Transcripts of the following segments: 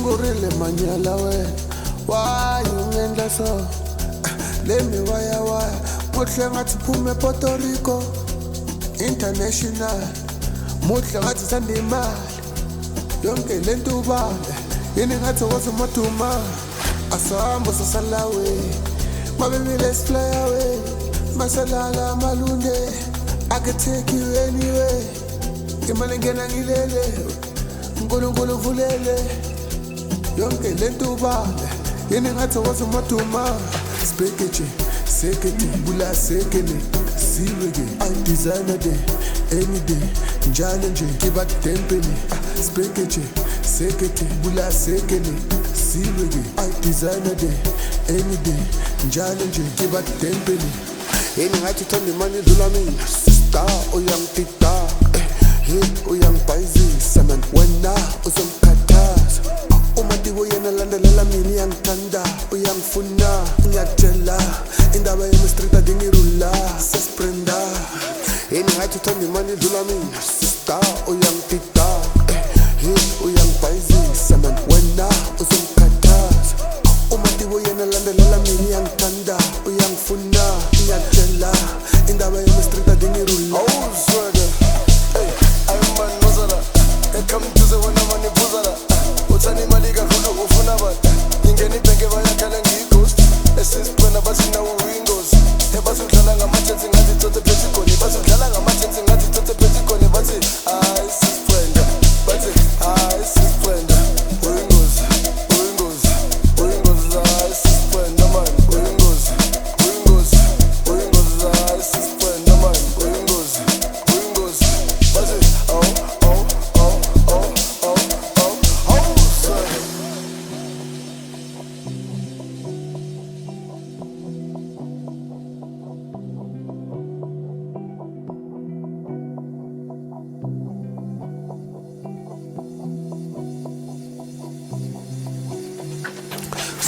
sungurile manyala wena why ungendla so let me waya muhle ngathi phume Puerto Rico international muhle ngathi sanda imali yonke lento ubale yini ngathi wasemaduma asambo sasalawe mababy let's fly away masalala malunde I can take you anywhere imali ngena ngilele nkulunkulu vulele yonke lento ubale yini ngathi wasemaduma spekeche sekete bula sekele siwege I designer day any day njalo nje kiba tempele spekeche sekete bula sekele siwege I designer day any day njalo nje kiba tempele yini ngathi thanda imali dlula mina sister uyangitita uyangibhayizisa man wena uzomkhathaza uma ndibo yena landelela mina uyangithanda uyangifuna ngiyakutshela indaba yemstreet adingirula sesprenda yini ngathi thanda imali dlula mina sister uyangitita uyangibhayizisa man wena uzomkhathaza uma ndibo yena landelela mina uyangithanda uyangifuna ngiyakutshela indaba yemstreet adingirula awuzwele ayman nozala come to the one man ibuzala uthani imali kakhulu ufuna bani ingena ibhenke bayakhala ngighost esisibona bathi nawo windows ebasudlala ngama-chance ngathi thothe phesigone basudlala ngama-chance ngathi thothe phesigone bathi hayi sisifrenda bathi hayi sisifrenda uyingozi hayi sisifrenda man uyingozi hayi sisifrenda man uyingozi bathi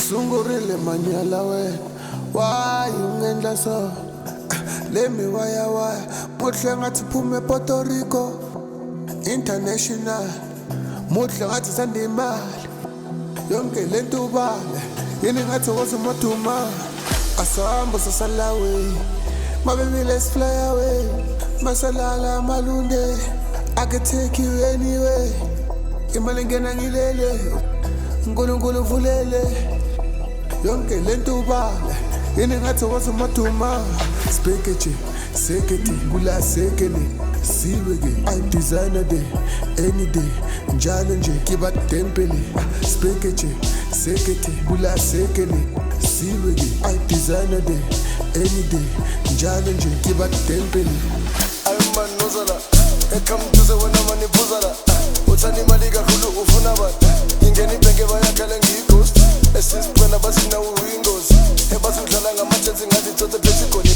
sungurile manyala wena why ungendla so let me waya muhle ngathi phume Puerto Rico international muhle ngathi sanda imali yonke lento ubale yini ngathi wasemaduma asambo sasalawe mababy let's fly away masalala malunde I can take you anywhere imali ngena ngilele nkulunkulu vulele yonke lento ubale yini ngathi wasemaduma spekeche sekete bula sekele siwege I designer day any day njalo nje kiba tempele spekeche sekete bula sekele siwege I designer day any day njalo nje kiba tempele ayman nozala come to the one man ibuzala uthani imali kakhulu ufuna bani ingena ibhenke bayakhala ngighost esisibona bathi nawo windows ebasudlala ngama-chance ngathi thothe phesigone